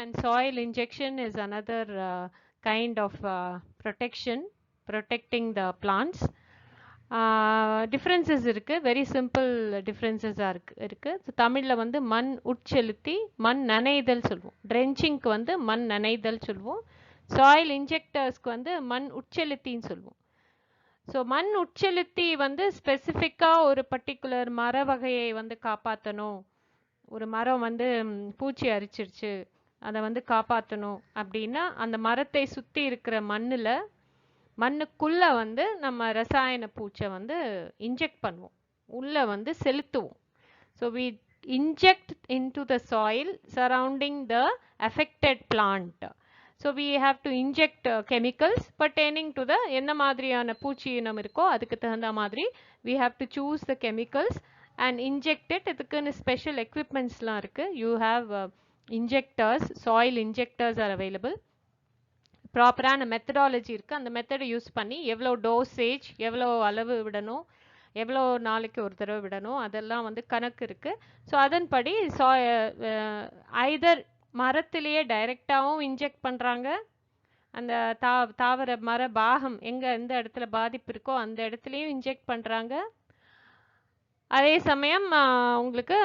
and soil injection is another kind of protecting the plants. Differences இருக்குது, very simple டிஃப்ரென்சஸாக இருக்குது. தமிழில் வந்து மண் உட்செலுத்தி மண் நனைதல் சொல்லுவோம். ட்ரென்ச்சிங்க்கு வந்து மண் நனைதல் சொல்லுவோம். சாயில் இன்ஜெக்டர்ஸ்க்கு வந்து மண் உட்செலுத்தின்னு சொல்லுவோம். ஸோ மண் உட்செலுத்தி வந்து ஸ்பெசிஃபிக்காக ஒரு பர்டிகுலர் மர வகையை வந்து காப்பாற்றணும், ஒரு மரம் வந்து பூச்சி அரிச்சிருச்சு அதை வந்து காப்பாற்றணும் அப்படின்னா அந்த மரத்தை சுற்றி இருக்கிற மண்ணுக்குள்ளே வந்து நம்ம ரசாயன பூச்சை வந்து இன்ஜெக்ட் பண்ணுவோம், உள்ளே வந்து செலுத்துவோம். So we inject into the soil surrounding the affected plant. So we have to inject chemicals pertaining to the என்ன மாதிரியான பூச்சி இனம் இருக்கோ அதுக்கு தகுந்த மாதிரி we have to choose the chemicals and inject it. இதுக்குன்னு ஸ்பெஷல் எக்யூப்மெண்ட்ஸ்லாம் இருக்குது. You have injectors, soil injectors are available. ப்ராப்பரான மெத்தடாலஜி இருக்குது. அந்த மெத்தடை யூஸ் பண்ணி எவ்வளோ டோசேஜ், எவ்வளோ அளவு விடணும், எவ்வளோ நாளைக்கு ஒரு தடவை விடணும், அதெல்லாம் வந்து கணக்கு இருக்குது. ஸோ அதன்படி ஐதர் மரத்திலேயே டைரெக்டாகவும் இன்ஜெக்ட் பண்ணுறாங்க, அந்த தாவர மர பாகம் எந்த இடத்துல பாதிப்பு இருக்கோ அந்த இடத்துலையும் இன்ஜெக்ட் பண்ணுறாங்க. அதே சமயம் உங்களுக்கு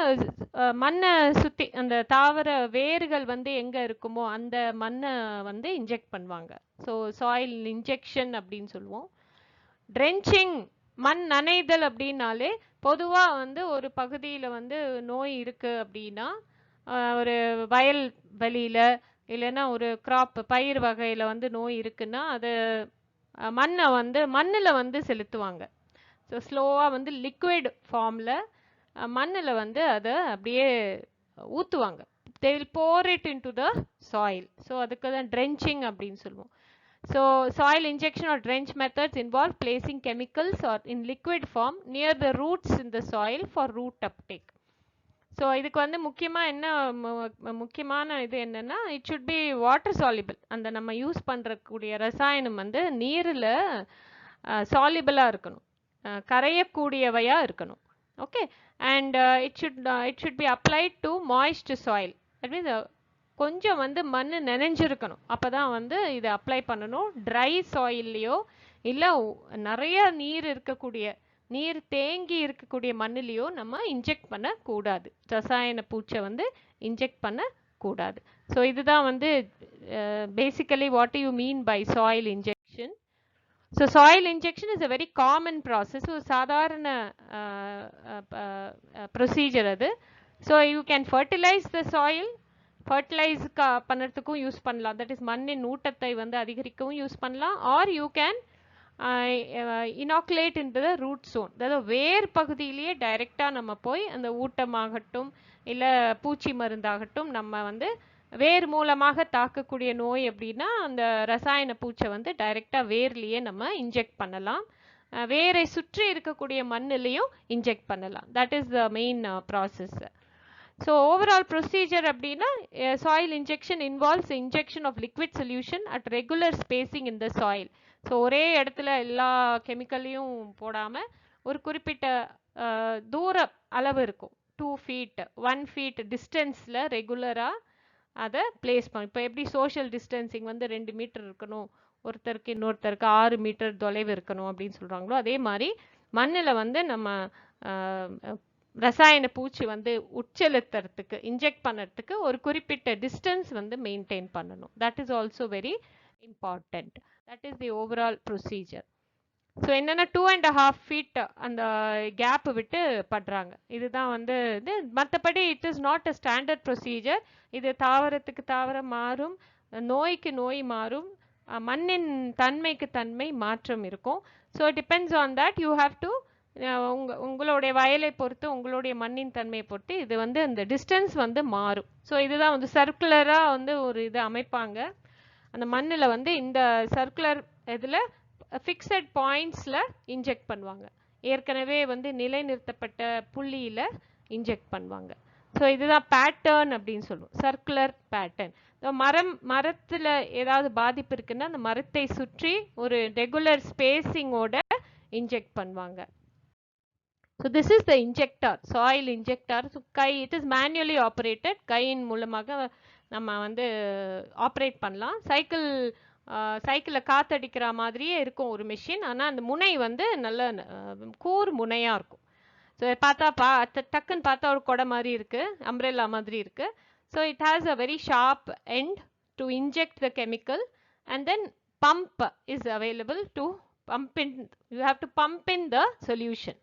மண்ணை சுற்றி அந்த தாவர வேர்கள் வந்து எங்கே இருக்குமோ அந்த மண்ணை வந்து இன்ஜெக்ட் பண்ணுவாங்க. ஸோ சாயில் இன்ஜெக்ஷன் அப்படின்னு சொல்லுவோம். ட்ரென்ச்சிங் மண் நனைதல் அப்படின்னாலே பொதுவாக வந்து ஒரு பகுதியில் வந்து நோய் இருக்குது அப்படின்னா, ஒரு வயல் வெளியில் இல்லைன்னா ஒரு கிராப் பயிர் வகையில் வந்து நோய் இருக்குன்னா அது மண்ணில் வந்து செலுத்துவாங்க. ஸோ ஸ்லோவாக வந்து லிக்விட் ஃபார்மில் மண்ணில் வந்து அதை அப்படியே ஊற்றுவாங்க. they will pour it into the soil. So அதுக்கு தான் ட்ரென்ச்சிங் அப்படின்னு சொல்லுவோம். So soil injection or drench methods involve placing chemicals or in liquid form near the roots in the soil for root uptake. So இதுக்கு வந்து முக்கியமான இது என்னென்னா, it should be water soluble. அந்த நம்ம யூஸ் பண்ணுறக்கூடிய ரசாயனம் வந்து நீரில் சாலிபிளாக இருக்கணும், கரையக்கூடியவையாக இருக்கணும். Okay, and it should be applied to moist soil. That means கொஞ்சம் வந்து மண் நனைஞ்சிருக்கணும், அப்போ தான் வந்து இதை அப்ளை பண்ணணும். ட்ரை சாயில்லையோ இல்லை நிறைய நீர் தேங்கி இருக்கக்கூடிய மண்ணிலையோ நம்ம இன்ஜெக்ட் பண்ணக்கூடாது, ரசாயன பூச்சை வந்து இன்ஜெக்ட் பண்ணக்கூடாது. ஸோ இதுதான் வந்து basically what you mean by soil injection. So soil injection is a very common process. So சாதாரண procedure அது. So you can fertilize the soil. Fertilize பண்ணுறதுக்கும் யூஸ் பண்ணலாம். தட் இஸ் மண்ணின் ஊட்டத்தை வந்து அதிகரிக்கவும் யூஸ் பண்ணலாம். Are you can inoculate into the root zone. அதாவது வேர் பகுதியிலேயே டைரெக்டாக நம்ம போய் அந்த ஊட்டமாகட்டும் இல்லை பூச்சி மருந்தாகட்டும் நம்ம வந்து வேர் மூலமாக தாக்கக்கூடிய நோய் அப்படின்னா அந்த ரசாயன பூச்சை வந்து டைரெக்டாக வேர்லேயே நம்ம இன்ஜெக்ட் பண்ணலாம். வேரை சுற்றி இருக்கக்கூடிய மண்ணிலையும் இன்ஜெக்ட் பண்ணலாம். That is the main process. So overall procedure அப்படின்னா soil injection involves injection of liquid solution at regular spacing in the soil. So ஒரே இடத்துல எல்லா கெமிக்கலையும் போடாமல் ஒரு குறிப்பிட்ட தூர அளவு இருக்கும், 2 feet 1 feet டிஸ்டன்ஸில் ரெகுலராக அதை பிளேஸ் பண்ண. இப்போ எப்படி சோஷியல் டிஸ்டன்சிங் வந்து 2 மீட்டர் இருக்கணும், ஒருத்தருக்கு இன்னொருத்தருக்கு 6 மீட்டர் தொலைவு இருக்கணும் அப்படின்னு சொல்கிறாங்களோ, அதே மாதிரி மண்ணில் வந்து நம்ம ரசாயன பூச்சி வந்து உட்செலுத்துறதுக்கு இன்ஜெக்ட் பண்ணுறதுக்கு ஒரு குறிப்பிட்ட டிஸ்டன்ஸ் வந்து மெயின்டைன் பண்ணணும். That is also very important. That is the overall procedure. So என்னென்னா 2.5 feet அந்த கேப் விட்டு படுறாங்க. இதுதான் வந்து இது. மற்றபடி it is not a standard procedure. இது தாவரத்துக்கு தாவரம் மாறும், நோய்க்கு நோய் மாறும், மண்ணின் தன்மைக்கு தன்மை மாற்றம் இருக்கும். So depends on that. You have to உங்களுடைய வயலை பொறுத்து உங்களுடைய மண்ணின் தன்மையை பொறுத்து இது வந்து இந்த டிஸ்டன்ஸ் வந்து மாறும். ஸோ இதுதான் வந்து சர்க்குலராக வந்து ஒரு இது அமைப்பாங்க. அந்த மண்ணில் வந்து இந்த சர்க்குலர் இதில் ஃபிக்ஸட் பாயிண்ட்ஸில் இன்ஜெக்ட் பண்ணுவாங்க. ஏற்கனவே வந்து நிலைநிறுத்தப்பட்ட புள்ளியில் இன்ஜெக்ட் பண்ணுவாங்க. ஸோ இதுதான் பேட்டர்ன் அப்படின்னு சொல்லுவோம், சர்க்குலர் பேட்டர்ன். மரத்தில் ஏதாவது பாதிப்பு இருக்குன்னா அந்த மரத்தை சுற்றி ஒரு ரெகுலர் ஸ்பேசிங்கோட இன்ஜெக்ட் பண்ணுவாங்க. So this is the injector, soil injector. So it is manually operated. கையின் மூலமாக நம்ம வந்து ஆப்ரேட் பண்ணலாம். சைக்கிளில் காற்றடிக்கிற மாதிரியே இருக்கும் ஒரு மிஷின். ஆனால் அந்த முனை வந்து நல்ல கூர் முனையாக இருக்கும். ஸோ பார்த்தா டக்குன்னு பார்த்தா ஒரு கொடை மாதிரி இருக்குது, அம்ப்ரெல்லா மாதிரி இருக்குது. So it has a very sharp end to inject the chemical, and then pump is available to pump in. You have to pump in the solution.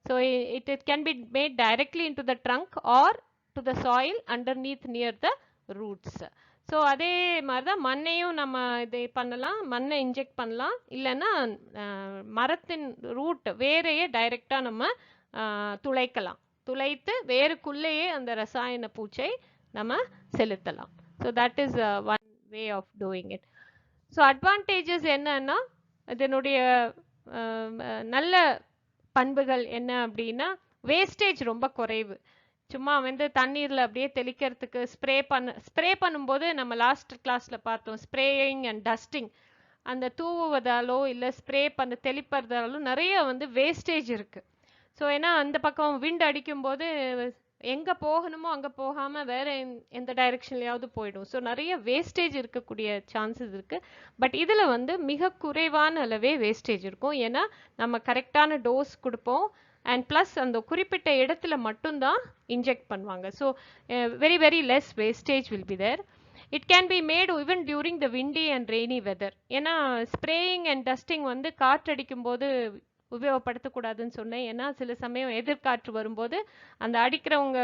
So it can be made directly into the trunk or to the soil underneath near the roots. So அதே மாதிரி தான் மண்ணையும் நம்ம இதை பண்ணலாம், மண்ணை inject பண்ணலாம். இல்லைன்னா மரத்தின் ரூட் வேரையே டைரெக்டாக நம்ம துளைக்கலாம். துளைத்து வேருக்குள்ளேயே அந்த ரசாயன பூச்சை நம்ம செலுத்தலாம். So that is one way of doing it. So advantages என்னன்னா, இதனுடைய நல்ல பண்புகள் என்ன அப்படின்னா, வேஸ்டேஜ் ரொம்ப குறைவு. சும்மா வந்து தண்ணீரில் அப்படியே தெளிக்கிறதுக்கு ஸ்ப்ரே பண்ணும்போது நம்ம லாஸ்ட் கிளாஸில் பார்த்தோம், ஸ்ப்ரேயிங் அண்ட் டஸ்டிங், அந்த தூவுவதாலோ இல்லை ஸ்ப்ரே தெளிப்பதாலோ நிறைய வந்து வேஸ்டேஜ் இருக்குது. ஸோ ஏன்னா அந்த பக்கம் விண்ட் அடிக்கும்போது எங்கே போகணுமோ அங்கே போகாமல் வேறு எந்த டைரெக்ஷன்லையாவது போயிடும். ஸோ நிறைய வேஸ்டேஜ் இருக்கக்கூடிய சான்சஸ் இருக்குது. பட் இதில் வந்து மிக குறைவான அளவே வேஸ்டேஜ் இருக்கும். ஏன்னா நம்ம கரெக்டான டோஸ் கொடுப்போம், அண்ட் ப்ளஸ் அந்த குறிப்பிட்ட இடத்துல மட்டும்தான் இன்ஜெக்ட் பண்ணுவாங்க. So very very less wastage will be there. It can be made even during the windy and rainy weather. ஏன்னா ஸ்ப்ரேயிங் அண்ட் டஸ்டிங் வந்து காற்றடிக்கும் போது உபயோகப்படுத்தக்கூடாதுன்னு சொன்னேன். ஏன்னா சில சமயம் எதிர்காற்று வரும்போது அந்த அடிக்கிறவங்க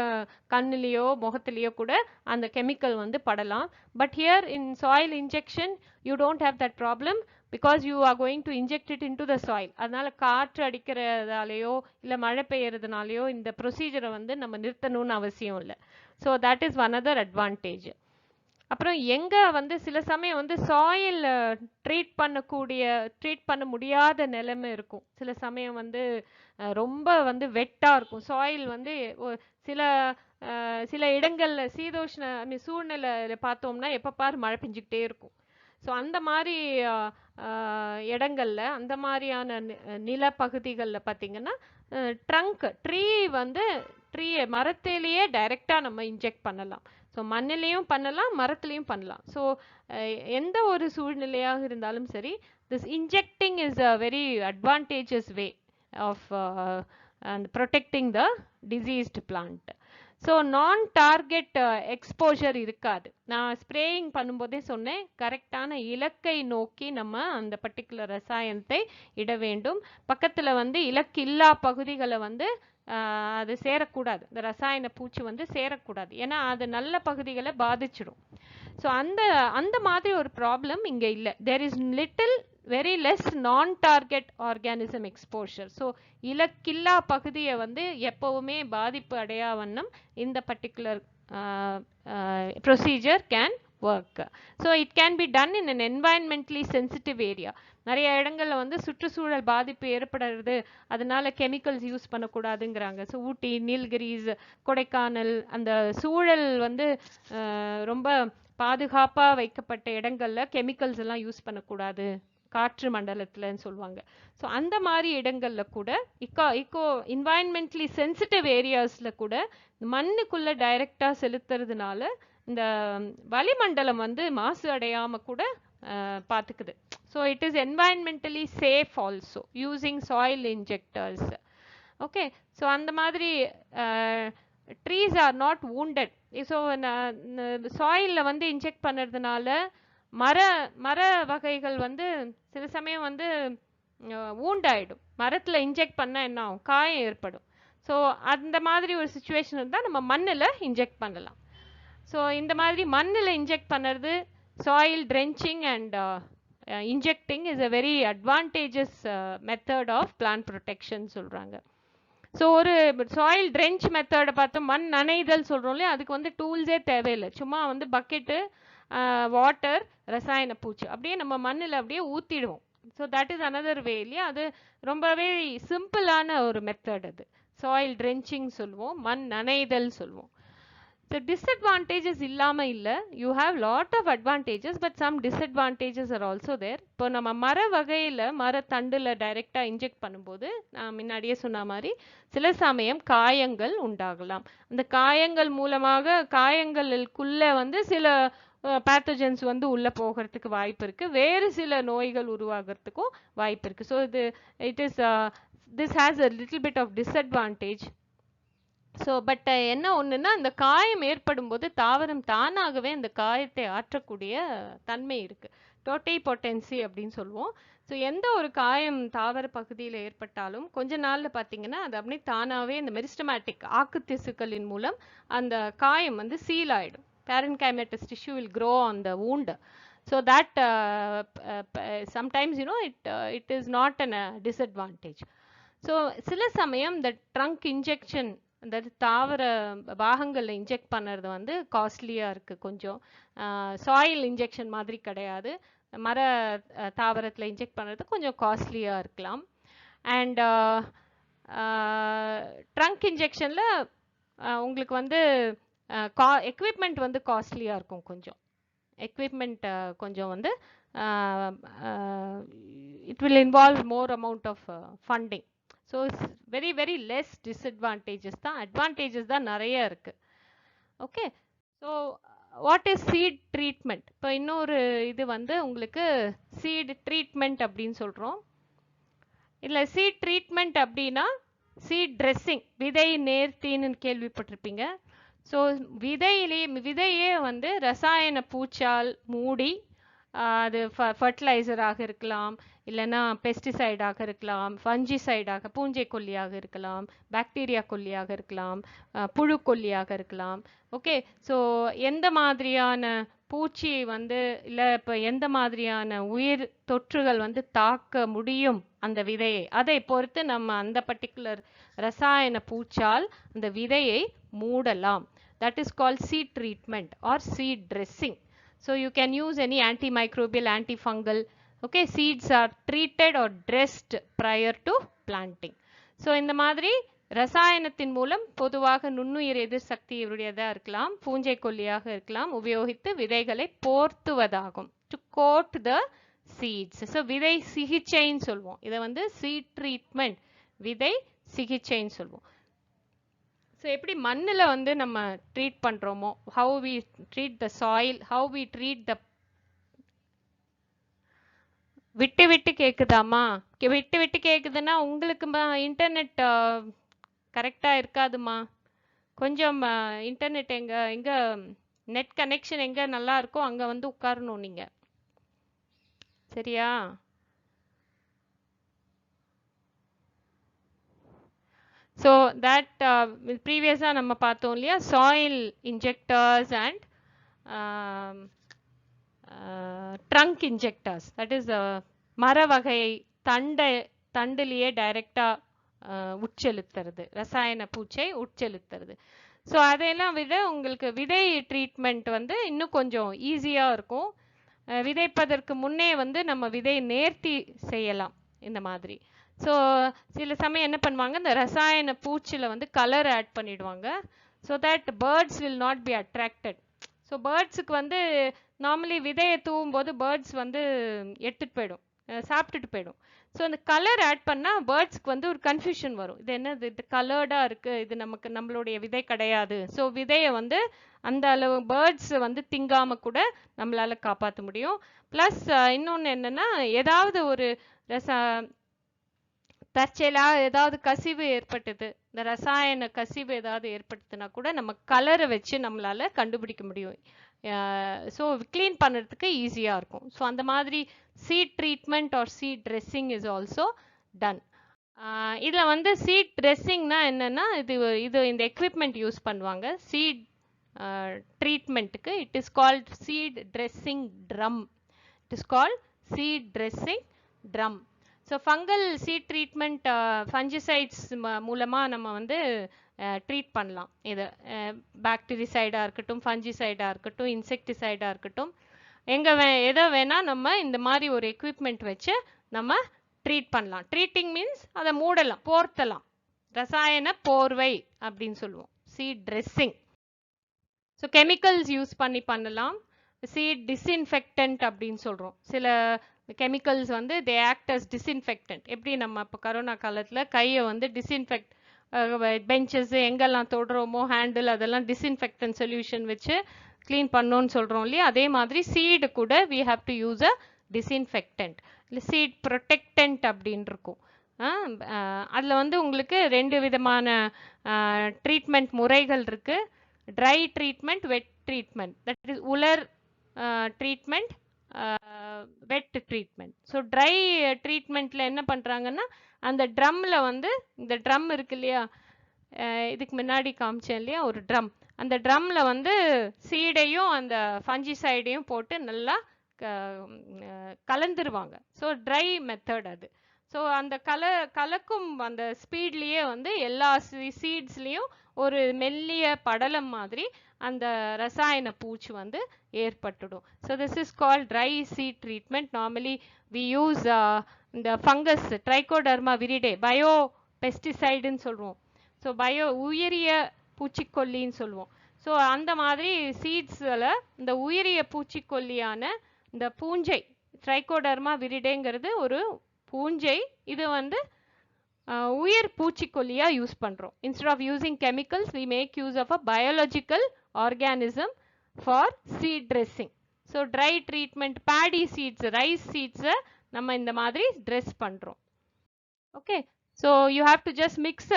கண்ணுலேயோ முகத்துலேயோ கூட அந்த கெமிக்கல் வந்து படலாம். But here in soil injection you don't have that problem, because you are going to inject it in to the soil. அதனால காற்று அடிக்கிறதாலேயோ இல்லை மழை பெய்யறதுனாலையோ இந்த ப்ரொசீஜரை வந்து நம்ம நிறுத்தணும்னு அவசியம் இல்லை. So that is one other advantage. அப்புறம் எங்கே வந்து சில சமயம் வந்து சாயில் ட்ரீட் பண்ண முடியாத நிலைமை இருக்கும். சில சமயம் வந்து ரொம்ப வந்து வெட்டாக இருக்கும் சாயில் வந்து. சில இடங்களில் சீதோஷ்ண சூழ்நிலை பார்த்தோம்னா எப்போ பாரு மழை பெஞ்சிக்கிட்டே இருக்கும். ஸோ அந்த மாதிரி இடங்கள்ல, அந்த மாதிரியான நிலப்பகுதிகளில் பார்த்தீங்கன்னா மரத்திலேயே டைரெக்டாக நம்ம இன்ஜெக்ட் பண்ணலாம். ஸோ மண்ணிலையும் பண்ணலாம், மரத்துலையும் பண்ணலாம். ஸோ எந்த ஒரு சூழ்நிலையாக இருந்தாலும் சரி, this injecting is a very advantages way of protecting the diseased plant. So non target exposure இருக்காது. நான் ஸ்ப்ரேயிங் பண்ணும்போதே சொன்னேன், கரெக்டான இலக்கை நோக்கி நம்ம அந்த பர்டிகுலர் ரசாயனத்தை இட வேண்டும். பக்கத்தில் வந்து இலக்கு இல்லா பகுதிகளை வந்து அது சேரக்கூடாது, இந்த ரசாயன பூச்சி வந்து சேரக்கூடாது. ஏன்னா அது நல்ல பகுதிகளை பாதிச்சிடும். ஸோ அந்த மாதிரி ஒரு ப்ராப்ளம் இங்கே இல்லை. There is very less non target organism exposure. So இலக்கில்லா பகுதியை வந்து எப்பவுமே பாதிப்பு அடையா வண்ணம் இந்த particular procedure can work. So it can be done in an environmentally sensitive area. நிறைய இடங்களில் வந்து சுற்றுச்சூழல் பாதிப்பு ஏற்படுறது, அதனால கெமிக்கல்ஸ் யூஸ் பண்ணக்கூடாதுங்கிறாங்க. ஸோ ஊட்டி, நீல்கிரிஸ், கொடைக்கானல், அந்த சூழல் வந்து ரொம்ப பாதுகாப்பாக வைக்கப்பட்ட இடங்களில் கெமிக்கல்ஸ் எல்லாம் யூஸ் பண்ணக்கூடாது, காற்று மண்டலத்தில்னு சொல்லுவாங்க. ஸோ அந்த மாதிரி இடங்களில் கூட என்வாயன்மெண்டலி சென்சிட்டிவ் ஏரியாஸில் கூட மண்ணுக்குள்ளே டைரெக்டாக செலுத்துறதுனால இந்த வளிமண்டலம் வந்து மாசு அடையாமல் கூட பார்த்துக்குது. So it is environmentally safe also using soil injectors. Okay, so அந்த மாதிரி trees are not wounded. So சாயிலில் வந்து இன்ஜெக்ட் பண்ணுறதுனால மர வகைகள் வந்து சில சமயம் வந்து ஊண்டாயிடும். மரத்தில் இன்ஜெக்ட் பண்ணால் என்ன ஆகும், காயம் ஏற்படும். ஸோ அந்த மாதிரி ஒரு சுச்சுவேஷன் இருந்தால் நம்ம மண்ணில் இன்ஜெக்ட் பண்ணலாம். ஸோ இந்த மாதிரி மண்ணில் இன்ஜெக்ட் பண்ணுறது, soil trenching and injecting is a very advantages method of plant protection சொல்கிறாங்க. ஸோ ஒரு சாயில் ட்ரென்ச் மெத்தடை பார்த்து மண் நனைதல் சொல்கிறோம் இல்லையா, அதுக்கு வந்து டூல்ஸே தேவையில்லை. சும்மா வந்து பக்கெட்டு, வாட்டர், ரசாயன பூச்சி அப்படியே நம்ம மண்ணில் அப்படியே ஊற்றிடுவோம். So that is another way இல்லையா. அது ரொம்பவே சிம்பிளான ஒரு மெத்தட். அது சாயில் ட்ரென்ச்சிங் சொல்லுவோம், மண் நனைதல் சொல்லுவோம். So disadvantages illama illa, you have lot of advantages but some disadvantages are also there. இப்போ நம்ம மர வகையில மர தண்டுல டைரக்டா இன்ஜெக்ட் பண்ணும்போது நான் முன்னாடியே சொன்ன மாதிரி சில சமயம் காயங்கள் உண்டாகலாம். அந்த காயங்கள் மூலமாக காயங்களுக்குள்ள வந்து சில பேத்தோஜன்ஸ் வந்து உள்ள போகிறதுக்கு வாய்ப்பு இருக்கு, வேறு சில நோய்கள் உருவாகிறதுக்கும் வாய்ப்பு இருக்கு. ஸோ இது it is this has a little bit of disadvantage. So but என்ன ஒன்றுன்னா, அந்த காயம் ஏற்படும் போது தாவரம் தானாகவே அந்த காயத்தை ஆற்றக்கூடிய தன்மை இருக்கு, டோட்டை பொட்டன்சி அப்படின்னு சொல்லுவோம். ஸோ எந்த ஒரு காயம் தாவர பகுதியில் ஏற்பட்டாலும் கொஞ்ச நாள்ல பார்த்தீங்கன்னா அது அப்படியே தானாகவே இந்த மெரிஸ்டமேட்டிக் ஆக்கு திசுக்களின் மூலம் அந்த காயம் வந்து சீல் ஆயிடும். parenchymatous tissue will grow on the wound. So that sometimes it is not a disadvantage. So சில சமயம் இந்த ட்ரங்க் இன்ஜெக்ஷன், அதாவது தாவர பாகங்களில் இன்ஜெக்ட் பண்ணுறது வந்து காஸ்ட்லியாக இருக்குது கொஞ்சம். சாயில் இன்ஜெக்ஷன் மாதிரி கிடையாது, மர தாவரத்தில் இன்ஜெக்ட் பண்ணுறது கொஞ்சம் காஸ்ட்லியாக இருக்கலாம். அண்ட் ட்ரங்க் இன்ஜெக்ஷனில் உங்களுக்கு வந்து எக்யூப்மெண்ட் வந்து காஸ்ட்லியாக இருக்கும் கொஞ்சம். எக்யூப்மெண்ட் கொஞ்சம் வந்து it will involve more amount of funding. So it's very very less disadvantages தான், advantages தான் நிறைய இருக்கு. Okay, so what is seed treatment? இப்போ இன்னொரு இது வந்து உங்களுக்கு சீட் ட்ரீட்மெண்ட் அப்படின்னு சொல்கிறோம். இல்லை, சீட் ட்ரீட்மெண்ட் அப்படின்னா சீட் ட்ரெஸ்ஸிங், விதை நேர்த்தின்னு கேள்விப்பட்டிருப்பீங்க. ஸோ விதையே வந்து ரசாயன பூச்சால் மூடி, அது ஃபர்டிலைசராக இருக்கலாம், இல்லைன்னா பெஸ்டிசைடாக இருக்கலாம், ஃபஞ்சிசைடாக பூஞ்சை கொல்லியாக இருக்கலாம், பாக்டீரியா கொல்லியாக இருக்கலாம், புழு கொல்லியாக இருக்கலாம். ஓகே, ஸோ எந்த மாதிரியான பூச்சி வந்து இல்லை இப்போ எந்த மாதிரியான உயிர் தொற்றுகள் வந்து தாக்க முடியும் அந்த விதையை, அதை பொறுத்து நம்ம அந்த பர்டிகுலர் ரசாயன பூச்சால் அந்த விதையை மூடலாம். That is called seed treatment or seed dressing. So you can use any antimicrobial, antifungal. Okay, seeds are treated or dressed prior to planting. So இந்த மாதிரி ரசாயனத்தின் மூலம் பொதுவாக நுண்ணுயிர் எதிர் சக்தியுடையதாக இருக்கலாம், பூஞ்சை கொல்லியாக இருக்கலாம், உபயோகித்து விதைகளை போர்த்துவதாகும். To coat the seeds. So விதை சிகிச்சைன்னு சொல்லுவோம், இதை வந்து seed treatment, விதை சிகிச்சைன்னு சொல்லுவோம். ஸோ எப்படி மண்ணில் வந்து நம்ம ட்ரீட் பண்ணுறோமோ, how we treat the soil, how we treat the. விட்டு விட்டு கேட்குதாம்மா? விட்டு விட்டு கேட்குதுன்னா உங்களுக்கு இன்டர்நெட் கரெக்டாக இருக்காதுமா. கொஞ்சம் இன்டர்நெட் எங்கே நெட் கனெக்ஷன் எங்கே நல்லா இருக்கோ அங்கே வந்து உட்காரணும் நீங்கள், சரியா? ஸோ தட் ப்ரீவியஸாக நம்ம பார்த்தோம் இல்லையா, soil injectors and trunk injectors, that is மர வகை தண்டுலேயே டைரெக்டாக உட்செலுத்துறது, ரசாயன பூச்சை உட்செலுத்துறது. ஸோ அதையெல்லாம் விட உங்களுக்கு விதை ட்ரீட்மெண்ட் வந்து இன்னும் கொஞ்சம் ஈஸியாக இருக்கும். விதைப்பதற்கு முன்னே வந்து நம்ம விதை நேர்த்தி செய்யலாம் இந்த மாதிரி. ஸோ சில சமயம் என்ன பண்ணுவாங்க, இந்த ரசாயன பூச்சியில் வந்து கலர் ஆட் பண்ணிடுவாங்க, so that birds will not be attracted. So பேர்ட்ஸுக்கு வந்து நார்மலி விதையை தூவும் போது பேர்ட்ஸ் வந்து எடுத்துகிட்டு போயிடும், சாப்பிட்டுட்டு போயிடும். ஸோ அந்த கலர் ஆட் பண்ணால் பேர்ட்ஸ்க்கு வந்து ஒரு கன்ஃபியூஷன் வரும், இது என்னது, இது கலர்டாக இருக்குது, இது நம்மளுடைய விதை கிடையாது. ஸோ விதையை வந்து அந்த அளவு பேர்ட்ஸ் வந்து திங்காமல் கூட நம்மளால் காப்பாற்ற முடியும். ப்ளஸ் இன்னொன்று என்னென்னா, ஏதாவது ஒரு தற்செயலாக ஏதாவது கசிவு ஏற்பட்டது, இந்த ரசாயன கசிவு ஏதாவது ஏற்பட்டதுன்னா கூட நம்ம கலரை வச்சு நம்மளால் கண்டுபிடிக்க முடியும். ஸோ க்ளீன் பண்ணுறதுக்கு ஈஸியாக இருக்கும். ஸோ அந்த மாதிரி seed treatment or seed dressing is also done. இதில் வந்து சீட் ட்ரெஸ்ஸிங்னா என்னென்னா, இது இந்த எக்யூப்மெண்ட் யூஸ் பண்ணுவாங்க சீட் ட்ரீட்மெண்ட்டுக்கு. It is called seed dressing drum. It is called seed dressing drum. So fungal seed treatment fungicides மூலமாக நம்ம வந்து ட்ரீட் பண்ணலாம். இது பாக்டீரிசைடாக இருக்கட்டும், ஃபஞ்சிசைடாக இருக்கட்டும், இன்செக்டிசைடாக இருக்கட்டும், எதை வேணால் நம்ம இந்த மாதிரி ஒரு எக்யூப்மெண்ட் வச்சு நம்ம ட்ரீட் பண்ணலாம். ட்ரீட்டிங் மீன்ஸ் அதை மூடலாம், போர்த்தலாம், ரசாயன போர்வை அப்படின்னு சொல்லுவோம், seed dressing. So chemicals use பண்ணி பண்ணலாம். சீட் டிஸ்இன்ஃபெக்டன்ட் அப்படின்னு சொல்கிறோம். சில கெமிக்கல்ஸ் வந்து தே ஆக்ட் அஸ் டிஸ்இன்ஃபெக்டன்ட். எப்படி நம்ம இப்போ கரோனா காலத்தில் கையை வந்து டிஸ்இன்ஃபெக்ட் பெஞ்சஸ் எங்கெல்லாம் தொடுறோமோ ஹேண்டில் அதெல்லாம் டிஸ்இன்ஃபெக்டன்ட் சொல்யூஷன் வச்சு க்ளீன் பண்ணோன்னு சொல்கிறோம் இல்லையா, அதே மாதிரி சீடு கூட we have to use a disinfectant இல்லை சீட் ப்ரொடெக்டன்ட் அப்படின்னு இருக்கும். அதில் வந்து உங்களுக்கு 2 விதமான ட்ரீட்மெண்ட் முறைகள் இருக்குது. Try treatment, wet treatment. That is உலர் ட்ரீட்மெண்ட், வெட் ட்ரீட்மெண்ட். ஸோ ட்ரை ட்ரீட்மெண்ட்டில் என்ன பண்ணுறாங்கன்னா, அந்த ட்ரம்மில் வந்து இந்த ட்ரம் இருக்கு இல்லையா, இதுக்கு முன்னாடி காமிச்சேன் இல்லையா ஒரு ட்ரம், அந்த ட்ரம்மில் வந்து சீடையும் அந்த ஃபஞ்சிசைடையும் போட்டு நல்லா கலந்துருவாங்க. ஸோ ட்ரை மெத்தட் அது. ஸோ அந்த கலக்கும் அந்த ஸ்பீட்லேயே வந்து எல்லா சீட்ஸ்லேயும் ஒரு மெல்லிய படலம் மாதிரி அந்த ரசாயன பூச்சி வந்து ஏற்பட்டுடும். So this is called dry seed treatment. Normally we use இந்த ஃபங்கஸ் ட்ரைகோடர்மா விரிடே பயோ பெஸ்டிசைடுன்னு சொல்லுவோம். ஸோ உயிரிய பூச்சிக்கொல்லின்னு சொல்லுவோம். ஸோ அந்த மாதிரி சீட்ஸில் இந்த உயிரிய பூச்சிக்கொல்லியான இந்த பூஞ்சை ட்ரைகோடர்மா விரிடேங்கிறது ஒரு பூஞ்சை. இது வந்து உயிர் பூச்சிக்கொல்லியா யூஸ் பண்றோம். Instead of using chemicals we make use of a biological organism for seed dressing. So dry treatment paddy seeds, rice சீட்ஸை நம்ம இந்த மாதிரி ட்ரெஸ் பண்றோம். Okay, so you have to just mix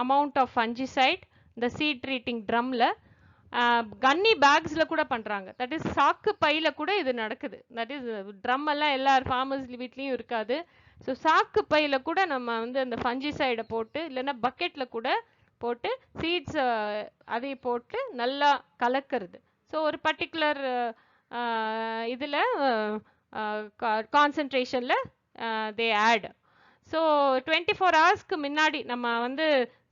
amount of fungicide இந்த seed treating ட்ரம்ல. Gunny பேக்ஸில் கூட பண்ணுறாங்க. தட் இஸ் சாக்கு பையில் கூட இது நடக்குது. தட் இஸ் ட்ரம் எல்லாம் எல்லார் ஃபார்மர்ஸ் வீட்லேயும் இருக்காது. ஸோ சாக்கு பையில் கூட நம்ம வந்து அந்த ஃபஞ்சிசைடை போட்டு இல்லைன்னா பக்கெட்டில் கூட போட்டு சீட்ஸ் அதை போட்டு நல்லா கலக்கிறது. ஸோ ஒரு பர்டிகுலர் இதில் கான்சன்ட்ரேஷனில் தே ஆட். ஸோ 24 ஹவர்ஸ்க்கு முன்னாடி நம்ம வந்து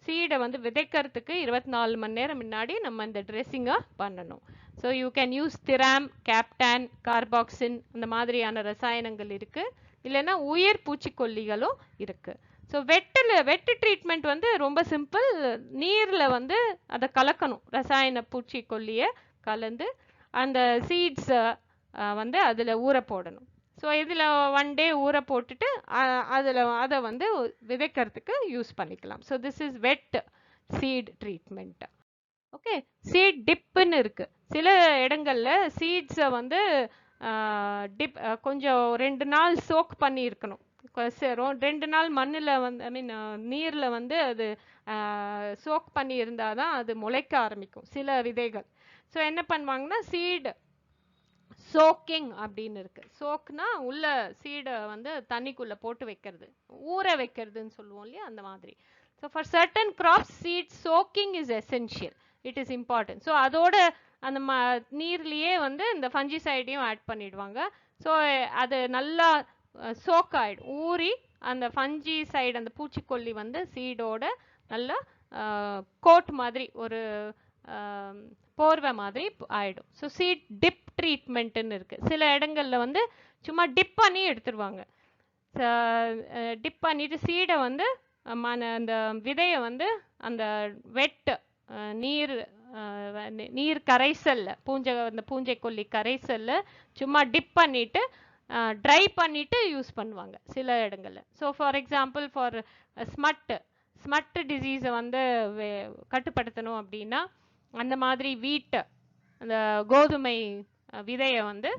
சீடை வந்து விதைக்கிறதுக்கு 24 மணி நேரம் முன்னாடி நம்ம இந்த ட்ரெஸ்ஸிங்கை பண்ணணும். So you can use thiram, captan, carboxin அந்த மாதிரியான ரசாயனங்கள் இருக்குது. இல்லைன்னா உயிர் பூச்சிக்கொல்லிகளும் இருக்குது. ஸோ வெட்டு ட்ரீட்மெண்ட் வந்து ரொம்ப சிம்பிள். நீரில் வந்து அதை கலக்கணும், ரசாயன பூச்சிக்கொல்லியை கலந்து அந்த சீட்ஸை வந்து அதில் ஊற போடணும். ஸோ இதில் 1 day ஊற போட்டுட்டு அதை வந்து விதைக்கிறதுக்கு யூஸ் பண்ணிக்கலாம். So this is wet seed treatment. Okay, seed டிப்புன்னு இருக்குது. சில இடங்களில் சீட்ஸை வந்து கொஞ்சம் 2 நாள் சோக் பண்ணி இருக்கணும். 2 நாள் மண்ணில் வந்து நீரில் வந்து அது சோக் பண்ணி இருந்தால் தான் அது முளைக்க ஆரம்பிக்கும் சில விதைகள். ஸோ என்ன பண்ணுவாங்கன்னா சீடு சோக்கிங் அப்படின்னு இருக்கு. சோக்னா உள்ள சீடை வந்து தண்ணிக்குள்ள போட்டு வைக்கிறது, ஊற வைக்கிறதுன்னு சொல்லுவோம் இல்லையா, அந்த மாதிரி. So for certain crops seed soaking is essential, it is important. So அதோட அந்த நீர்லேயே வந்து இந்த ஃபஞ்சிசைடையும் ஆட் பண்ணிடுவாங்க. ஸோ அது நல்லா சோக் ஆகிடும், ஊறி அந்த ஃபஞ்சிசைடு அந்த பூச்சிக்கொல்லி வந்து சீடோட நல்லா கோட் மாதிரி ஒரு போர்வை மாதிரி ஆயிடும். ஸோ சீட் டிப் ட்ரீட்மெண்ட்டுன்னு இருக்கு. சில இடங்கள்ல வந்து சும்மா டிப் பண்ணி எடுத்துருவாங்க. டிப் பண்ணிட்டு சீடை வந்து அந்த விதையை வந்து அந்த வெட் நீர் கரைசல்ல அந்த பூஞ்சைக்கொல்லி கரைசல்ல சும்மா டிப் பண்ணிட்டு ட்ரை பண்ணிட்டு யூஸ் பண்ணுவாங்க சில இடங்கள்ல. So for example for smut டிசீஸை வந்து கட்டுப்படுத்தணும் அப்படின்னா அந்த மாதிரி வீட்டை அந்த கோதுமை விதையை வந்து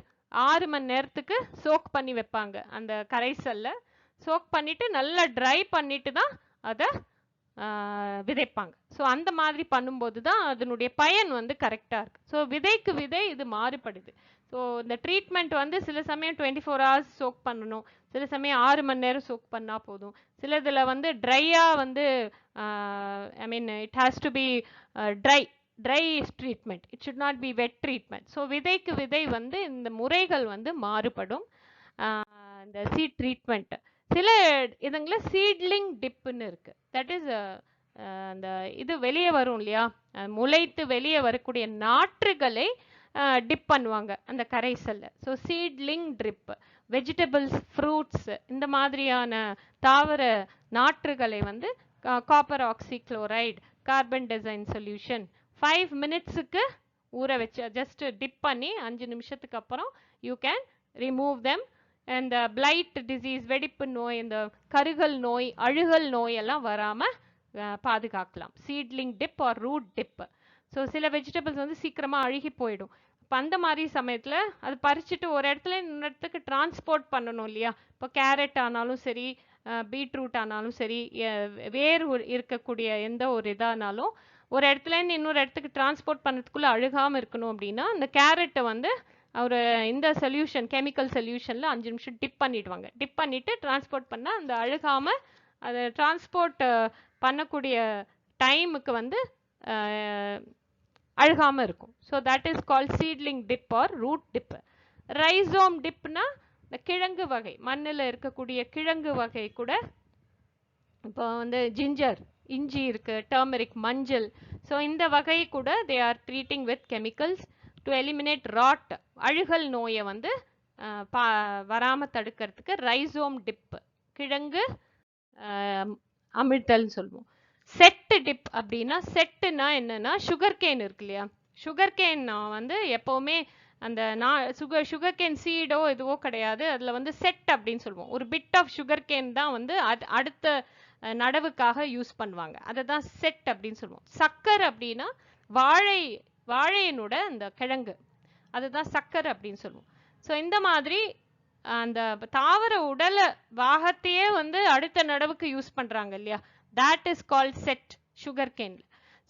6 மணி நேரத்துக்கு சோக் பண்ணி வைப்பாங்க அந்த கரைசல்ல. சோக் பண்ணிட்டு நல்லா ட்ரை பண்ணிட்டு தான் அதை விதைப்பாங்க. ஸோ அந்த மாதிரி பண்ணும்போது தான் அதனுடைய பயன் வந்து கரெக்டாக இருக்கு. ஸோ விதைக்கு விதை இது மாறுபடுது. ஸோ இந்த ட்ரீட்மெண்ட் வந்து சில சமயம் 24 hours சோக் பண்ணணும், சில சமயம் 6 மணி நேரம் சோக் பண்ணால் போதும். சிலதில் வந்து ட்ரையாக வந்து it has to be dry treatment, it should not be wet treatment. So விதைக்கு விதை வந்து இந்த முறைகள் வந்து மாறுபடும் இந்த சீட் ட்ரீட்மெண்ட். சில இதுங்களில் சீட்லிங் டிப்புன்னு இருக்கு. தட் இஸ் அந்த இது வெளியே வரும் இல்லையா, முளைத்து வெளியே வரக்கூடிய நாற்றுகளை டிப் பண்ணுவாங்க அந்த கரைசல்ல. So seedling drip, vegetables, fruits இந்த மாதிரியான தாவர நாற்றுகளை வந்து copper oxychloride, carbendazim solution 5 minutesக்கு ஊற வச்சு ஜஸ்ட் டிப் பண்ணி 5 நிமிஷத்துக்கு அப்புறம் யூ கேன் ரிமூவ் தெம். இந்த பிளைட் டிசீஸ், வெடிப்பு நோய், இந்த கருகல் நோய், அழுகல் நோய் எல்லாம் வராமல் பாதுகாக்கலாம். Seedling dip or root dip. So சில வெஜிடபிள்ஸ் வந்து சீக்கிரமாக அழுகி போயிடும். இப்போ அந்த மாதிரி சமயத்தில் அது பறிச்சுட்டு ஒரு இடத்துல இன்னொரு இடத்துக்கு டிரான்ஸ்போர்ட் பண்ணணும் இல்லையா? இப்போ கேரட் ஆனாலும் சரி, பீட்ரூட் ஆனாலும் சரி, வேர் இருக்கக்கூடிய எந்த ஒரு இதானாலும் ஒரு இடத்துலேருந்து இன்னொரு இடத்துக்கு டிரான்ஸ்போர்ட் பண்ணுறதுக்குள்ளே அழுகாமல் இருக்கணும் அப்படின்னா அந்த கேரட்டை வந்து ஒரு இந்த சொல்யூஷன், கெமிக்கல் சொல்யூஷனில் 5 நிமிஷம் டிப் பண்ணிடுவாங்க. டிப் பண்ணிவிட்டு டிரான்ஸ்போர்ட் பண்ணால் அந்த அழுகாமல் அதை டிரான்ஸ்போர்ட் பண்ணக்கூடிய டைமுக்கு வந்து அழுகாமல் இருக்கும். So that is called seedling dip or root dip. Rhizome டிப்னா இந்த கிழங்கு வகை, மண்ணில் இருக்கக்கூடிய கிழங்கு வகை கூட, இப்போ வந்து ஜிஞ்சர், இஞ்சி இருக்கு, டர்மரிக், மஞ்சள். ஸோ இந்த வகை கூட they are treating with chemicals to eliminate rot, அழுகல் நோயை வந்து வராமல் தடுக்கிறதுக்கு ரைசோம் டிப், கிழங்கு அமிழ்த்தல்னு சொல்லுவோம். செட்டு டிப் அப்படின்னா, செட்டுனா என்னன்னா சுகர் கேன் இருக்கு இல்லையா? சுகர் கேன் வந்து எப்போவுமே அந்த சுகர் கேன் சீடோ இதுவோ கிடையாது, அதில் வந்து செட் அப்படின்னு சொல்லுவோம். ஒரு பிட் ஆஃப் சுகர் கேன் தான் வந்து அடுத்த நடவுக்காக யூஸ் பண்ணுவாங்க. அதை தான் செட் அப்படின்னு சொல்லுவோம். சக்கர் அப்படின்னா வாழையினோட அந்த கிழங்கு, அதுதான் சக்கர் அப்படின்னு சொல்லுவோம். ஸோ இந்த மாதிரி அந்த தாவர உடல பாகத்தையே வந்து அடுத்த நடவுக்கு யூஸ் பண்றாங்க இல்லையா? that is called set sugar cane.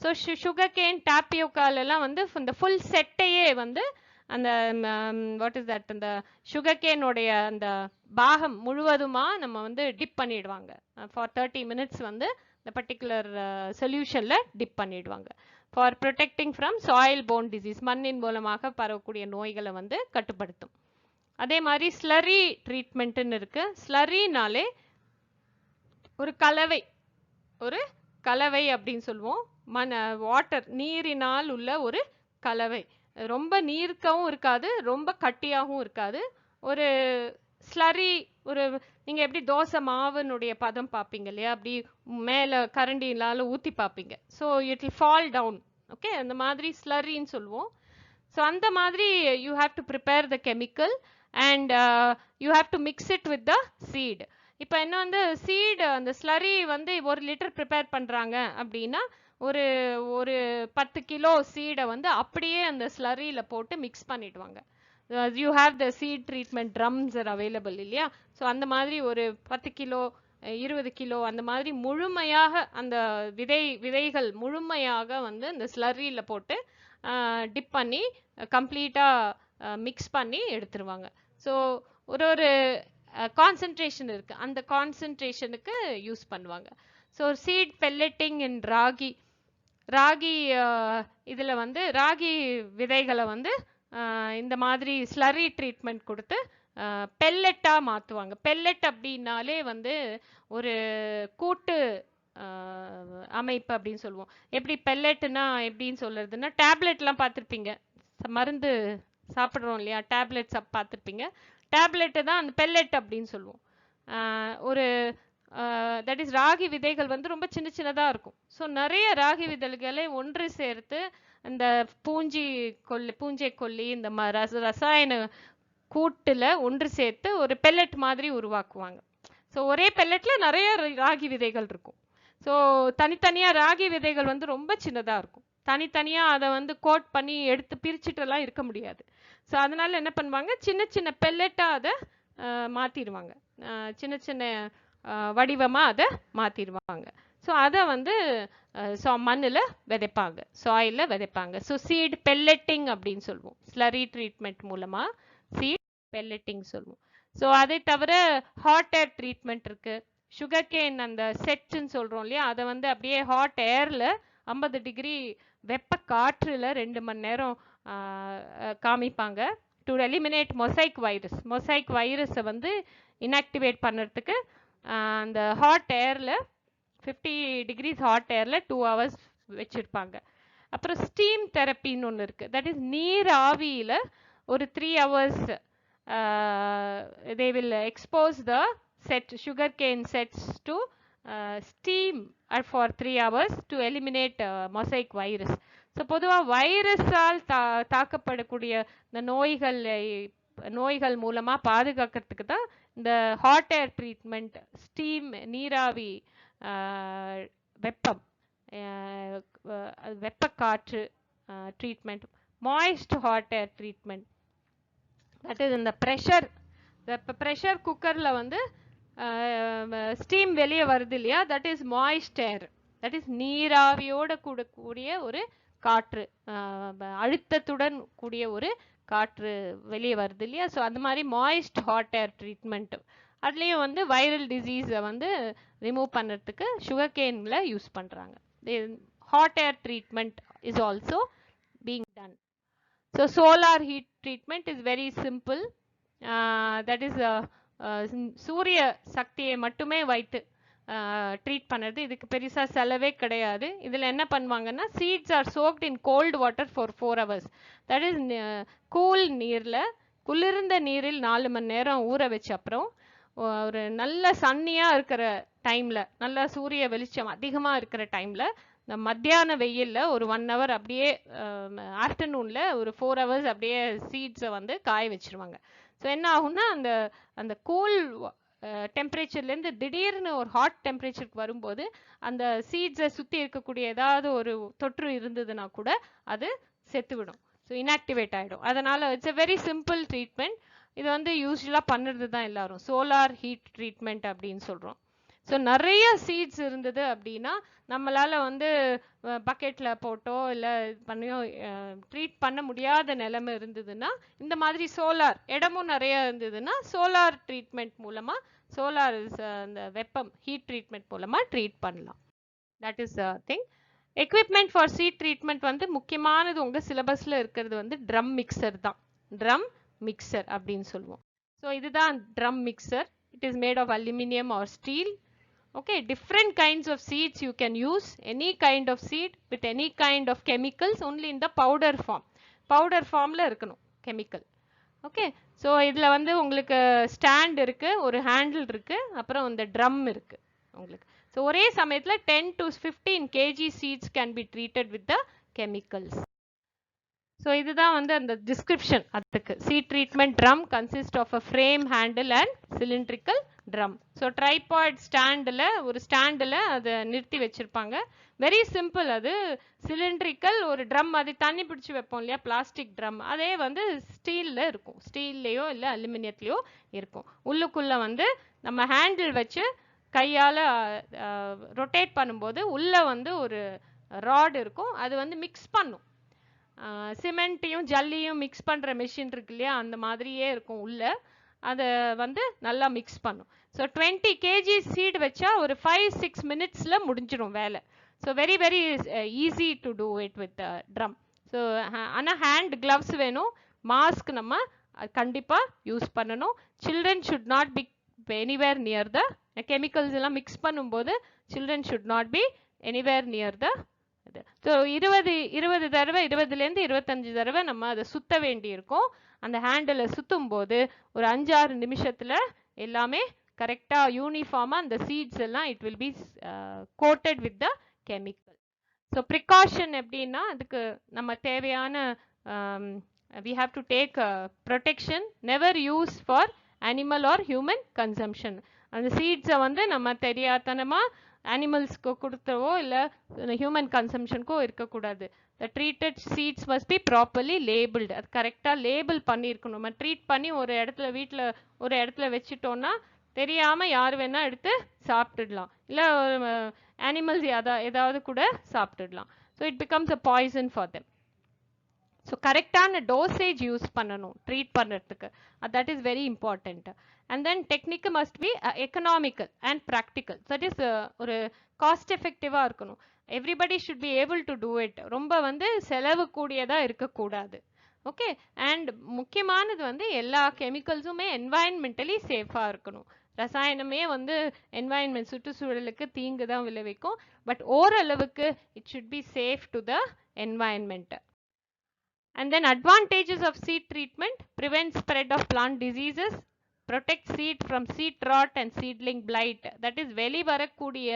So sugar cane, டாப்பியோக்காலெல்லாம் வந்து இந்த ஃபுல் செட்டையே வந்து அந்த வாட் இஸ் தட், அந்த சுகர் கேனோடைய அந்த பாகம் முழுவதுமாக நம்ம வந்து டிப் பண்ணிடுவாங்க. ஃபார் 30 minutes வந்து இந்த பர்டிகுலர் சொல்யூஷனில் டிப் பண்ணிடுவாங்க. For protecting from soil phone disease, மண்ணின் மூலமாக பரவக்கூடிய நோய்களை வந்து கட்டுப்படுத்தும். அதே மாதிரி ஸ்லரி ட்ரீட்மெண்ட்டுன்னு இருக்குது. ஸ்லரினாலே ஒரு கலவை அப்படின்னு சொல்லுவோம். வாட்டர், நீரினால் உள்ள ஒரு கலவை. ரொம்ப நீர்க்கவும் இருக்காது, ரொம்ப கட்டியாகவும் இருக்காது. ஒரு ஸ்லரி, ஒரு நீங்கள் எப்படி தோசை மாவுனுடைய பதம் பார்ப்பீங்க இல்லையா? அப்படி மேலே கரண்டினால ஊற்றி பார்ப்பீங்க. So it will fall down. Okay, அந்த மாதிரி ஸ்லரின்னு சொல்லுவோம். ஸோ அந்த மாதிரி you have to prepare the chemical and you have to mix it with the seed. இப்போ என்ன வந்து சீடு, அந்த ஸ்லரி வந்து 1 லிட்டர் ப்ரிப்பேர் பண்ணுறாங்க அப்படின்னா ஒரு 10 கிலோ சீடை வந்து அப்படியே அந்த ஸ்லரியில் போட்டு மிக்ஸ் பண்ணிடுவாங்க. You have the seed treatment drums are available இல்லையா? ஸோ அந்த மாதிரி ஒரு 10 கிலோ 20 கிலோ அந்த மாதிரி முழுமையாக அந்த விதைகள் முழுமையாக வந்து இந்த ஸ்லரியில் போட்டு டிப் பண்ணி கம்ப்ளீட்டாக மிக்ஸ் பண்ணி எடுத்துருவாங்க. ஸோ ஒரு கான்சன்ட்ரேஷன் இருக்குது, அந்த கான்சன்ட்ரேஷனுக்கு யூஸ் பண்ணுவாங்க. ஸோ சீட் பெல்லட்டிங் இன் ராகி இதில் வந்து ராகி விதைகளை வந்து இந்த மாதிரி ஸ்லரி ட்ரீட்மெண்ட் கொடுத்து பெல்லட்டாக மாற்றுவாங்க. பெல்லட் அப்படின்னாலே வந்து ஒரு கூட்டு அமைப்பு அப்படின்னு சொல்லுவோம். எப்படி பெல்லட்னா எப்படின்னு சொல்கிறதுனா, டேப்லெட்லாம் பார்த்துருப்பீங்க, மருந்து சாப்பிட்றோம் இல்லையா? டேப்லெட்ஸ் பார்த்துருப்பீங்க. டேப்லெட்டு தான் அந்த பெல்லட் அப்படின்னு சொல்லுவோம். ஒரு தட் இஸ் ராகி விதைகள் வந்து ரொம்ப சின்னதாக இருக்கும். ஸோ நிறைய ராகி விதைகளை ஒன்று சேர்த்து இந்த பூஞ்சை கொல்லி இந்த ரசாயன கூட்டில் ஒன்று சேர்த்து ஒரு பெல்லட் மாதிரி உருவாக்குவாங்க. ஸோ ஒரே பெல்லட்டில் நிறைய ராகி விதைகள் இருக்கும். ஸோ தனித்தனியாக ராகி விதைகள் வந்து ரொம்ப சின்னதாக இருக்கும். தனித்தனியாக அதை வந்து கோட் பண்ணி எடுத்து பிரிச்சுட்டெல்லாம் இருக்க முடியாது. ஸோ அதனால என்ன பண்ணுவாங்க, சின்ன பெல்லட்டாக அதை மாற்றிடுவாங்க, சின்ன வடிவமாக அதை மாற்றிடுவாங்க. ஸோ அதை வந்து மண்ணில் விதைப்பாங்க, சாயிலில் விதைப்பாங்க. ஸோ சீட் பெல்லட்டிங் அப்படின்னு சொல்லுவோம். ஸ்லரி ட்ரீட்மெண்ட் மூலமாக சீட் பெல்லட்டிங் சொல்லுவோம். ஸோ அதை தவிர ஹாட் ஏர் ட்ரீட்மெண்ட் இருக்குது. சுகர் கேன் அந்த செட்டுன்னு சொல்கிறோம் இல்லையா, அதை வந்து அப்படியே ஹாட் ஏரில் 50 டிகிரி வெப்ப காற்றில் 2 மணி நேரம் காமிப்பாங்க. டு எலிமினேட் மொசைக் வைரஸை வந்து இன்ஆக்டிவேட் பண்ணுறதுக்கு அந்த ஹாட் ஏரில் 50 degrees ஹாட் ஏரில் 2 hours வச்சுருப்பாங்க. அப்புறம் ஸ்டீம் தெரப்பின்னு ஒன்று இருக்குது. தட் இஸ் நீர் ஆவியில் ஒரு 3 hours they will expose the sugarcane sets to steam for 3 hours to eliminate mosaic virus. So பொதுவாக வைரஸால் தாக்கப்படக்கூடிய இந்த நோய்கள் மூலமாக பாதுகாக்கிறதுக்கு தான் இந்த ஹாட் ஏர் ட்ரீட்மெண்ட், ஸ்டீம் நீராவி, வெப்பம், வெப்பக்காற்று treatment, moist hot air treatment, that is இந்த ப்ரெஷர். இப்போ ப்ரெஷர் குக்கரில் வந்து ஸ்டீம் வெளியே வருது இல்லையா, that is moist air, that is நீராவியோட கூடக்கூடிய ஒரு காற்று, அழுத்தத்துடன் கூடிய ஒரு காற்று வெளியே வருது இல்லையா. ஸோ அந்த மாதிரி மாய்ஸ்ட் ஹாட் ஏர் ட்ரீட்மெண்ட். அதுலேயும் வந்து வைரல் டிசீஸை வந்து ரிமூவ் பண்ணுறதுக்கு சுகர் கேனில் யூஸ் பண்ணுறாங்க. Hot air treatment is also being ton. So solar heat treatment is very simple. That is சூரிய சக்தியை மட்டுமே வைத்து ட்ரீட் பண்ணுறது. இதுக்கு பெருசாக செலவே கிடையாது. இதில் என்ன பண்ணுவாங்கன்னா, seeds are soaked in cold water for 4 hours. That is cool நீரில், குளிர்ந்த நீரில் 4 மணி நேரம் ஊற வச்ச அப்புறம் ஒரு நல்ல சன்னியாக இருக்கிற டைமில், நல்ல சூரிய வெளிச்சம் அதிகமாக இருக்கிற டைமில், இந்த மத்தியான வெயிலில் ஒரு 1 hour அப்படியே, ஆஃப்டர்நூனில் ஒரு 4 hours அப்படியே சீட்ஸை வந்து காய வச்சுருவாங்க. ஸோ என்ன ஆகும்னா, அந்த அந்த கூல் டெம்பரேச்சர்லேருந்து திடீர்னு ஒரு ஹாட் டெம்பரேச்சருக்கு வரும்போது அந்த சீட்ஸை சுற்றி இருக்கக்கூடிய ஏதாவது ஒரு தொற்று இருந்ததுன்னா கூட அது செத்துவிடும். ஸோ இன்ஆக்டிவேட் ஆகிடும். அதனால் it's a very simple treatment. இது வந்து யூஸ்வலாக பண்ணுறது தான் எல்லாரும், சோலார் ஹீட் ட்ரீட்மெண்ட் அப்படின்னு சொல்கிறோம். ஸோ நிறைய சீட்ஸ் இருந்தது அப்படின்னா நம்மளால் வந்து பக்கெட்டில் போட்டோ இல்லை பண்ணியோ ட்ரீட் பண்ண முடியாத நிலைமை இருந்ததுன்னா, இந்த மாதிரி சோலார் இடமும் நிறைய இருந்ததுன்னா சோலார் ட்ரீட்மெண்ட் மூலமாக, சோலார் அந்த வெப்பம் ஹீட் ட்ரீட்மெண்ட் மூலமாக ட்ரீட் பண்ணலாம். That is thing. Equipment for seed treatment வந்து முக்கியமானது உங்கள் சிலபஸில் இருக்கிறது வந்து ட்ரம் மிக்சர் தான். ட்ரம் மிக்சர் அப்படின்னு சொல்லுவோம். ஸோ இதுதான் drum mixer. It is made of aluminium or steel. Okay, different kinds of seeds you can use, any kind of seed with any kind of chemicals, only in the powder form. Powder formல இருக்கணும் chemical. Okay, so இதில் வந்து உங்களுக்கு stand இருக்கு, ஒரு handle இருக்கு, அப்புறம் இந்த drum இருக்கு உங்களுக்கு. ஸோ ஒரே சமயத்தில் 10 to 15 kg seeds can be treated with the chemicals. So இதுதான் வந்து அந்த டிஸ்கிரிப்ஷன். அதுக்கு seed treatment drum consist of a frame, handle and cylindrical drum. So tripod ஸ்டாண்டில், ஒரு ஸ்டாண்டில் அதை நிறுத்தி வச்சுருப்பாங்க. Very simple. அது சிலிண்ட்ரிக்கல் ஒரு ட்ரம், அது தண்ணி பிடிச்சி வைப்போம் இல்லையா, பிளாஸ்டிக் ட்ரம், அதே வந்து ஸ்டீலில் இருக்கும், ஸ்டீல்லையோ இல்லை அலுமினியத்துலையோ இருக்கும். உள்ளுக்குள்ளே வந்து நம்ம ஹேண்டில் வச்சு கையால் ரொட்டேட் பண்ணும்போது உள்ளே வந்து ஒரு ராட் இருக்கும், அது வந்து மிக்ஸ் பண்ணும். சிமெண்ட்டையும் ஜல்லியும் மிக்ஸ் பண்ணுற மெஷின் இருக்கு இல்லையா, அந்த மாதிரியே இருக்கும் உள்ள, அதை வந்து நல்லா மிக்ஸ் பண்ணும். ஸோ 20 kg சீட் வச்சா ஒரு 5-6 minutesல முடிஞ்சிடும் வேலை. So very very easy to do it with drum. So ஆனால் ஹேண்ட் கிளவ்ஸ் வேணும், மாஸ்க் நம்ம கண்டிப்பாக யூஸ் பண்ணணும். Children should not B anywhere near the chemicals எல்லாம் மிக்ஸ் பண்ணும்போது children should not B anywhere near the. So 20 தடவை, 20லேருந்து 25 தடவை நம்ம அதை சுத்த வேண்டி இருக்கும். அந்த ஹேண்டில் சுற்றும் போது ஒரு 5-6 நிமிஷத்தில் எல்லாமே கரெக்டாக யூனிஃபார்மாக அந்த சீட்ஸ் எல்லாம் it will be coated with the chemical. So precaution எப்படின்னா, அதுக்கு நம்ம தேவையான we have to take protection, never use for animal or human consumption. அந்த சீட்ஸை வந்து நம்ம தெரியாதனமாக அனிமல்ஸ்க்கு கொடுத்தவோ இல்லை ஹியூமன் கன்சம்ஷனுக்கோ இருக்கக்கூடாது. The treated seeds must be properly labelled. அது கரெக்டாக லேபிள் பண்ணியிருக்கணும். நம்ம ட்ரீட் பண்ணி ஒரு இடத்துல வீட்டில் ஒரு இடத்துல வச்சுட்டோன்னா தெரியாமல் யார் வேணால் எடுத்து சாப்பிட்டுடலாம், இல்லை அனிமல்ஸ் ஏதாவது கூட சாப்பிட்டுடலாம். So it becomes a poison for them. So கரெக்டான டோசேஜ் யூஸ் பண்ணணும் ட்ரீட் பண்ணுறதுக்கு. That is very important. And then technique must be economical and practical. That is ஒரு காஸ்ட் எஃபெக்டிவாக இருக்கணும். Everybody should be able to do it. ரொம்ப வந்து செலவு கூடியதாக இருக்கக்கூடாது. ஓகே, அண்ட் முக்கியமானது வந்து எல்லா கெமிக்கல்ஸுமே என்வாயன்மெண்டலி சேஃபாக இருக்கணும். ரசாயனமே வந்து என்வாயன்மெண்ட் சுற்றுச்சூழலுக்கு தீங்கு தான் விளைவிக்கும். பட் ஓரளவுக்கு it should be safe to the environment. And then advantages of seed treatment: prevent spread of plant diseases, protect seed from seed rot and seedling blight. That is வெளிவரக்கூடிய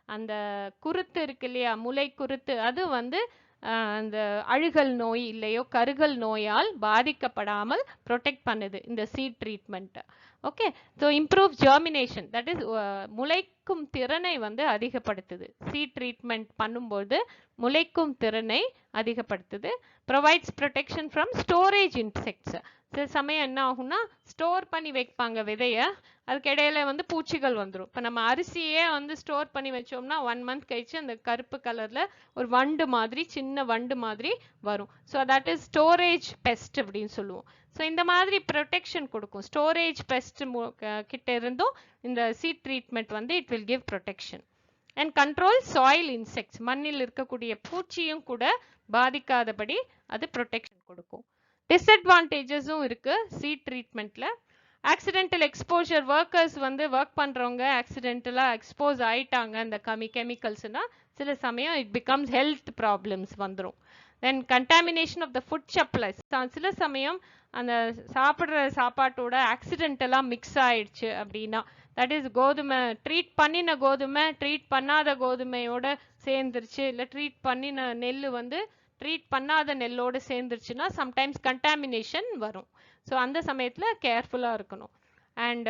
அந்த குருத்து இருக்கு இல்லையா, முளை குருத்து, அது வந்து அந்த அழுகல் நோய் இல்லையோ கருகல் நோயால் பாதிக்கப்படாமல் ப்ரொடெக்ட் பண்ணுது இந்த seed treatment. Okay, so improve germination, that is முளைக்கும் திறனை வந்து அதிகப்படுத்துது. சீட் ட்ரீட்மெண்ட் பண்ணும்போது முளைக்கும் திறனை அதிகப்படுத்துது. Provides protection from storage insects. சில சமயம் என்ன ஆகும்னா ஸ்டோர் பண்ணி வைப்பாங்க விதைய, அதுக்கு இடையில வந்து பூச்சிகள் வந்துடும். இப்போ நம்ம அரிசியே வந்து ஸ்டோர் பண்ணி வச்சோம்னா 1 மந்த் கழிச்சு அந்த கருப்பு கலர்ல ஒரு வண்டு மாதிரி, சின்ன வண்டு மாதிரி வரும். So that is storage best அப்படின்னு சொல்லுவோம். ஸோ இந்த மாதிரி ப்ரொடெக்ஷன் கொடுக்கும். ஸ்டோரேஜ் பெஸ்ட் கிட்ட இருந்தும் இந்த சீட் ட்ரீட்மெண்ட் வந்து it will give protection. And control soil insects, மண்ணில் இருக்கக்கூடிய பூச்சியும் கூட பாதிக்காதபடி அது ப்ரொடெக்ஷன் கொடுக்கும். டிஸ்அட்வான்டேஜஸும் இருக்கு சீட் ட்ரீட்மெண்ட்ல. ஆக்சிடென்டல் எக்ஸ்போஜர், ஒர்க்கர்ஸ் வந்து ஒர்க் பண்றவங்க ஆக்சிடென்டலா எக்ஸ்போஸ் ஆயிட்டாங்க அந்த கெமிக்கல்ஸ்னா சில சமயம் இட் பிகம்ஸ் ஹெல்த் ப்ராப்ளம்ஸ் வந்துடும். Then contamination of the food supplies, சில சமயம் அந்த சாப்பிட்ற சாப்பாட்டோட ஆக்சிடென்டலா மிக்ஸ் ஆயிடுச்சு அப்படின்னா, தட் இஸ் கோதுமை ட்ரீட் பண்ணின கோதுமை ட்ரீட் பண்ணாத கோதுமையோட சேர்ந்துருச்சு, இல்லை ட்ரீட் பண்ணின நெல் வந்து ட்ரீட் பண்ணாத நெல்லோடு சேர்ந்துருச்சுன்னா சம்டைம்ஸ் கண்டாமினேஷன் வரும். ஸோ அந்த சமயத்தில் கேர்ஃபுல்லாக இருக்கணும். அண்ட்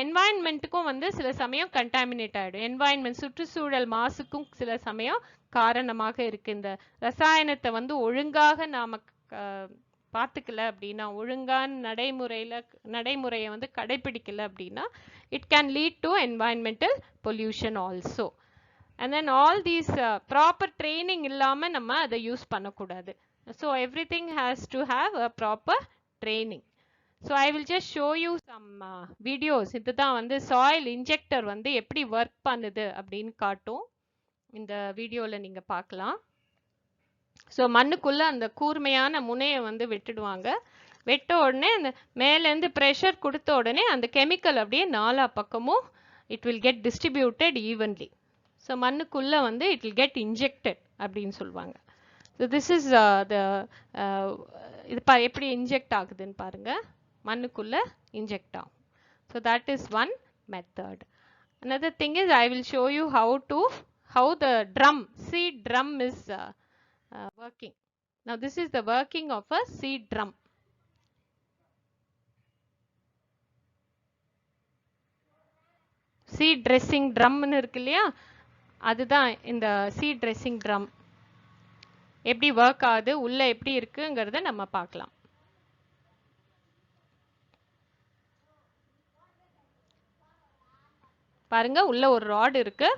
என்வாயன்மெண்ட்டுக்கும் வந்து சில சமயம் கண்டாமினேட் ஆகிடும். என்வாயன்மெண்ட், சுற்றுச்சூழல் மாசுக்கும் சில சமயம் காரணமாக இருக்கு. இந்த ரசாயனத்தை வந்து ஒழுங்காக நாம பார்த்துக்கல அப்படின்னா, ஒழுங்கான நடைமுறையை வந்து கடைபிடிக்கல அப்படின்னா it can lead to environmental pollution also. And then all these proper training இல்லாம நம்ம அதை யூஸ் பண்ணக்கூடாது. So everything has to have a proper training. So I will just show you some videos. இதுதான் வந்து சாயில் இன்ஜெக்டர் வந்து எப்படி work பண்ணுது அப்படின்னு காட்டும். இந்த வீடியோல நீங்க பார்க்கலாம். ஸோ மண்ணுக்குள்ள அந்த கூர்மையான முனையை வந்து விட்டுடுவாங்க. வெட்ட உடனே அந்த மேலேருந்து ப்ரெஷர் கொடுத்த உடனே அந்த கெமிக்கல் அப்படியே நாலா பக்கமும் it will get distributed evenly. So மண்ணுக்குள்ளே வந்து இட் வில் கெட் இன்ஜெக்டட் அப்படின்னு சொல்லுவாங்க. ஸோ திஸ் இஸ் இது எப்படி இன்ஜெக்ட் ஆகுதுன்னு பாருங்க, மண்ணுக்குள்ளே இன்ஜெக்ட் ஆகும். So that is one method. another thing is I will show you how the seed drum is working. Now this is the working of a seed drum. seed dressing drum னு இருக்கு இல்லையா, அதுதான் இந்த seat dressing drum. எப்படி work ஆகுது, உள்ள எப்படி இருக்குங்கிறத நம்ம பார்க்கலாம். பாருங்க, உள்ள ஒரு ராட் இருக்கு.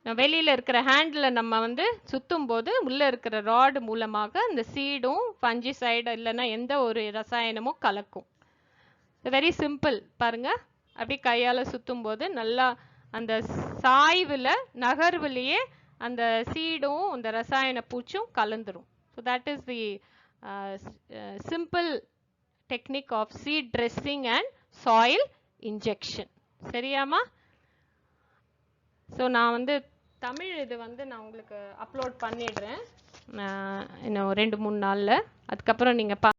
வெளியில இருக்கிற ஹேண்ட்ல நம்ம வந்து சுத்தும் போது உள்ள இருக்கிற ராட் மூலமாக இந்த சீடும் ஃபஞ்சிசைடு இல்லைன்னா எந்த ஒரு ரசாயனமும் கலக்கும். Very simple. பாருங்க, அப்படி கையால சுத்தும் போது நல்லா அந்த சாய்வுல நகர்வுலயே அந்த சீடும் அந்த ரசாயன பூச்சும் கலந்துரும். So that is the simple technique of seed dressing and soil injection. சரியாமா? ஸோ நான் வந்து தமிழ் இது வந்து நான் உங்களுக்கு அப்லோட் பண்ணிடுறேன் இன்னும் 2-3 நாளில். அதுக்கப்புறம் நீங்கள்